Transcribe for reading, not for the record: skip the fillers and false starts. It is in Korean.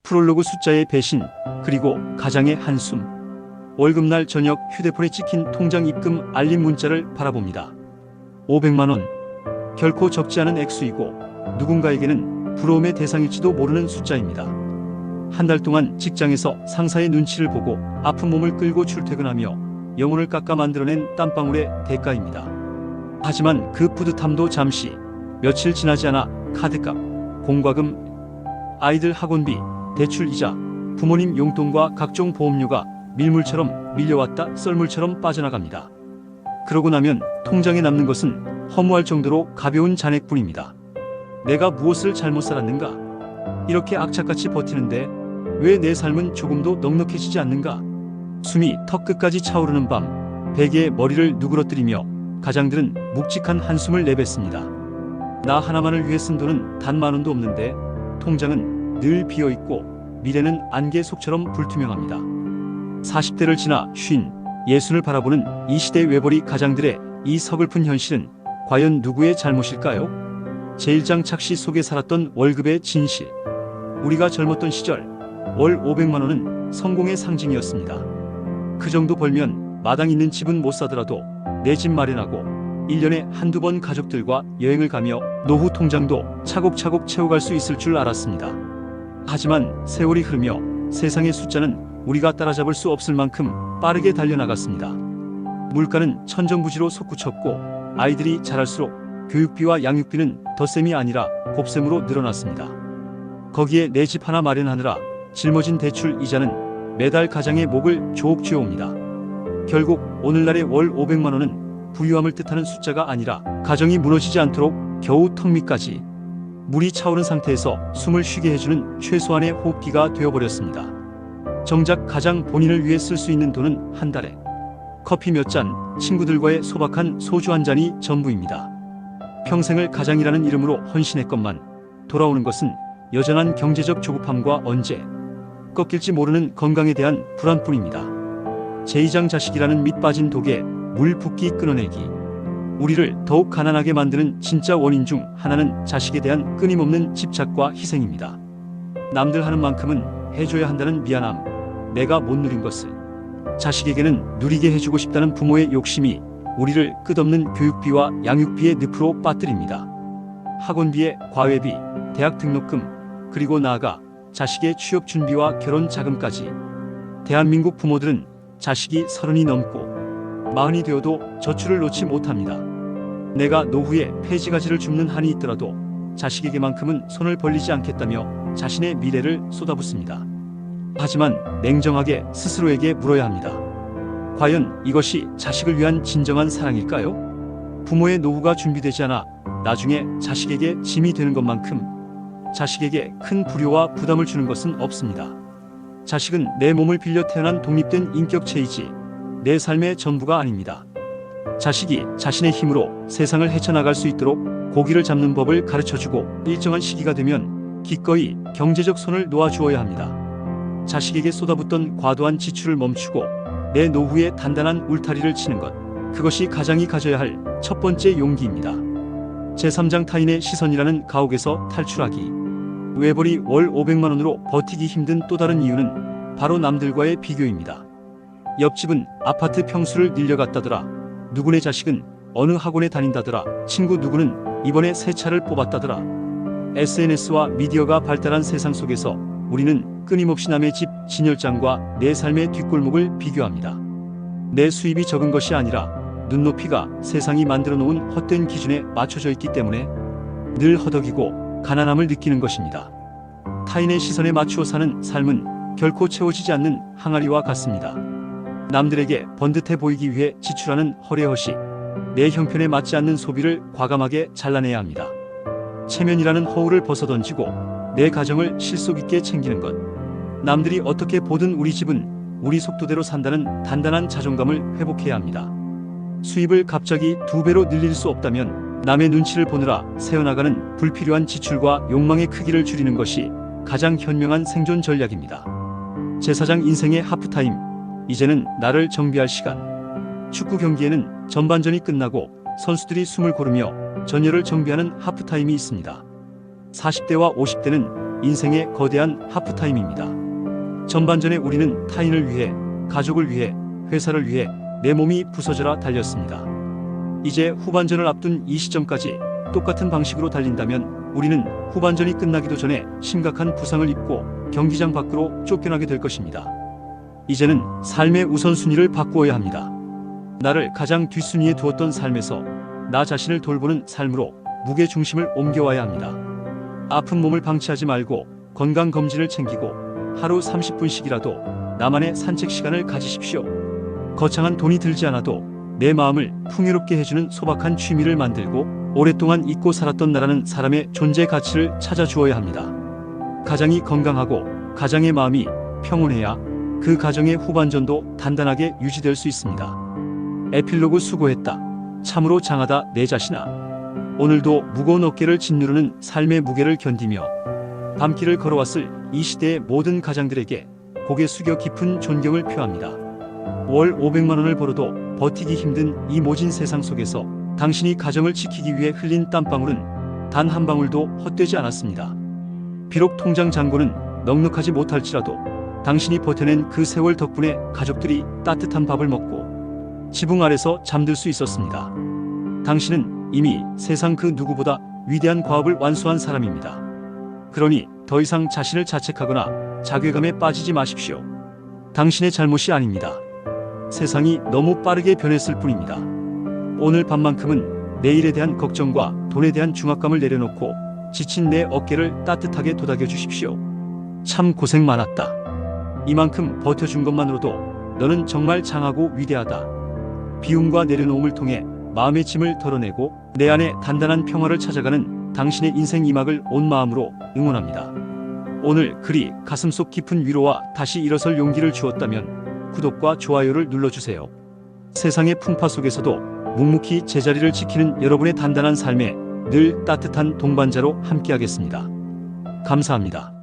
프롤로그 숫자의 배신, 그리고 가장의 한숨. 월급날 저녁 휴대폰에 찍힌 통장 입금 알림 문자를 바라봅니다. 500만 원. 결코 적지 않은 액수이고 누군가에게는 부러움의 대상일지도 모르는 숫자입니다. 한 달 동안 직장에서 상사의 눈치를 보고 아픈 몸을 끌고 출퇴근하며 영혼을 깎아 만들어낸 땀방울의 대가입니다. 하지만 그 뿌듯함도 잠시, 며칠 지나지 않아 카드값, 공과금, 아이들 학원비, 대출이자, 부모님 용돈과 각종 보험료가 밀물처럼 밀려왔다 썰물처럼 빠져나갑니다. 그러고 나면 통장에 남는 것은 허무할 정도로 가벼운 잔액뿐입니다. 내가 무엇을 잘못 살았는가? 이렇게 악착같이 버티는데 왜 내 삶은 조금도 넉넉해지지 않는가? 숨이 턱 끝까지 차오르는 밤, 베개에 머리를 누그러뜨리며 가장들은 묵직한 한숨을 내뱉습니다. 나 하나만을 위해 쓴 돈은 단 10,000원도 없는데 통장은 늘 비어있고 미래는 안개 속처럼 불투명합니다. 40대를 지나 50, 60을 바라보는 이 시대 외벌이 가장들의 이 서글픈 현실은 과연 누구의 잘못일까요? 제1장 착시 속에 살았던 월급의 진실. 우리가 젊었던 시절 월 500만 원은 성공의 상징이었습니다. 그 정도 벌면 마당 있는 집은 못 사더라도 내 집 마련하고 1년에 한두 번 가족들과 여행을 가며 노후 통장도 차곡차곡 채워갈 수 있을 줄 알았습니다. 하지만 세월이 흐르며 세상의 숫자는 우리가 따라잡을 수 없을 만큼 빠르게 달려나갔습니다. 물가는 천정부지로 솟구쳤고 아이들이 자랄수록 교육비와 양육비는 덧셈이 아니라 곱셈으로 늘어났습니다. 거기에 내 집 하나 마련하느라 짊어진 대출 이자는 매달 가장의 목을 조옥 쥐어옵니다. 결국 오늘날의 월 500만 원은 부유함을 뜻하는 숫자가 아니라 가정이 무너지지 않도록 겨우 턱 밑까지 물이 차오른 상태에서 숨을 쉬게 해주는 최소한의 호흡기가 되어버렸습니다. 정작 가장 본인을 위해 쓸 수 있는 돈은 한 달에 커피 몇 잔, 친구들과의 소박한 소주 한 잔이 전부입니다. 평생을 가장이라는 이름으로 헌신했건만 돌아오는 것은 여전한 경제적 조급함과 언제 꺾일지 모르는 건강에 대한 불안뿐입니다. 제2장 자식이라는 밑 빠진 독에 물 붓기 끊어내기. 우리를 더욱 가난하게 만드는 진짜 원인 중 하나는 자식에 대한 끊임없는 집착과 희생입니다. 남들 하는 만큼은 해줘야 한다는 미안함, 내가 못 누린 것을 자식에게는 누리게 해주고 싶다는 부모의 욕심이 우리를 끝없는 교육비와 양육비의 늪으로 빠뜨립니다. 학원비에 과외비, 대학 등록금, 그리고 나아가 자식의 취업 준비와 결혼 자금까지. 대한민국 부모들은 자식이 30이 넘고 40이 되어도 저출을 놓지 못합니다. 내가 노후에 폐지가지를 줍는 한이 있더라도 자식에게만큼은 손을 벌리지 않겠다며 자신의 미래를 쏟아붓습니다. 하지만 냉정하게 스스로에게 물어야 합니다. 과연 이것이 자식을 위한 진정한 사랑일까요? 부모의 노후가 준비되지 않아 나중에 자식에게 짐이 되는 것만큼 자식에게 큰 불효와 부담을 주는 것은 없습니다. 자식은 내 몸을 빌려 태어난 독립된 인격체이지 내 삶의 전부가 아닙니다. 자식이 자신의 힘으로 세상을 헤쳐나갈 수 있도록 고기를 잡는 법을 가르쳐주고 일정한 시기가 되면 기꺼이 경제적 손을 놓아주어야 합니다. 자식에게 쏟아붓던 과도한 지출을 멈추고 내 노후에 단단한 울타리를 치는 것, 그것이 가장이 가져야 할 첫 번째 용기입니다. 제3장 타인의 시선이라는 가옥에서 탈출하기. 외벌이 월 500만 원으로 버티기 힘든 또 다른 이유는 바로 남들과의 비교입니다. 옆집은 아파트 평수를 늘려갔다더라. 누구네 자식은 어느 학원에 다닌다더라. 친구 누구는 이번에 새 차를 뽑았다더라. SNS와 미디어가 발달한 세상 속에서 우리는 끊임없이 남의 집 진열장과 내 삶의 뒷골목을 비교합니다. 내 수입이 적은 것이 아니라 눈높이가 세상이 만들어 놓은 헛된 기준에 맞춰져 있기 때문에 늘 허덕이고 가난함을 느끼는 것입니다. 타인의 시선에 맞추어 사는 삶은 결코 채워지지 않는 항아리와 같습니다. 남들에게 번듯해 보이기 위해 지출하는 허례허식, 내 형편에 맞지 않는 소비를 과감하게 잘라내야 합니다. 체면이라는 허울을 벗어던지고 내 가정을 실속 있게 챙기는 것. 남들이 어떻게 보든 우리 집은 우리 속도대로 산다는 단단한 자존감을 회복해야 합니다. 수입을 갑자기 2배로 늘릴 수 없다면 남의 눈치를 보느라 새어나가는 불필요한 지출과 욕망의 크기를 줄이는 것이 가장 현명한 생존 전략입니다. 제4장 인생의 하프타임. 이제는 나를 정비할 시간. 축구 경기에는 전반전이 끝나고 선수들이 숨을 고르며 전열을 정비하는 하프타임이 있습니다. 40대와 50대는 인생의 거대한 하프타임입니다. 전반전에 우리는 타인을 위해, 가족을 위해, 회사를 위해 내 몸이 부서져라 달렸습니다. 이제 후반전을 앞둔 이 시점까지 똑같은 방식으로 달린다면 우리는 후반전이 끝나기도 전에 심각한 부상을 입고 경기장 밖으로 쫓겨나게 될 것입니다. 이제는 삶의 우선순위를 바꾸어야 합니다. 나를 가장 뒷순위에 두었던 삶에서 나 자신을 돌보는 삶으로 무게 중심을 옮겨와야 합니다. 아픈 몸을 방치하지 말고 건강검진을 챙기고 하루 30분씩이라도 나만의 산책 시간을 가지십시오. 거창한 돈이 들지 않아도 내 마음을 풍요롭게 해주는 소박한 취미를 만들고 오랫동안 잊고 살았던 나라는 사람의 존재 가치를 찾아주어야 합니다. 가장이 건강하고 가장의 마음이 평온해야 그 가정의 후반전도 단단하게 유지될 수 있습니다. 에필로그 수고했다. 참으로 장하다 내 자신아. 오늘도 무거운 어깨를 짓누르는 삶의 무게를 견디며 밤길을 걸어왔을 이 시대의 모든 가장들에게 고개 숙여 깊은 존경을 표합니다. 월 500만 원을 벌어도 버티기 힘든 이 모진 세상 속에서 당신이 가정을 지키기 위해 흘린 땀방울은 단 한 방울도 헛되지 않았습니다. 비록 통장 잔고는 넉넉하지 못할지라도 당신이 버텨낸 그 세월 덕분에 가족들이 따뜻한 밥을 먹고 지붕 아래서 잠들 수 있었습니다. 당신은 이미 세상 그 누구보다 위대한 과업을 완수한 사람입니다. 그러니 더 이상 자신을 자책하거나 자괴감에 빠지지 마십시오. 당신의 잘못이 아닙니다. 세상이 너무 빠르게 변했을 뿐입니다. 오늘 밤만큼은 내일에 대한 걱정과 돈에 대한 중압감을 내려놓고 지친 내 어깨를 따뜻하게 도닥여 주십시오. 참 고생 많았다. 이만큼 버텨준 것만으로도 너는 정말 장하고 위대하다. 비움과 내려놓음을 통해 마음의 짐을 덜어내고 내 안에 단단한 평화를 찾아가는 당신의 인생 이막을 온 마음으로 응원합니다. 오늘 글이 가슴속 깊은 위로와 다시 일어설 용기를 주었다면 구독과 좋아요를 눌러주세요. 세상의 풍파 속에서도 묵묵히 제자리를 지키는 여러분의 단단한 삶에 늘 따뜻한 동반자로 함께하겠습니다. 감사합니다.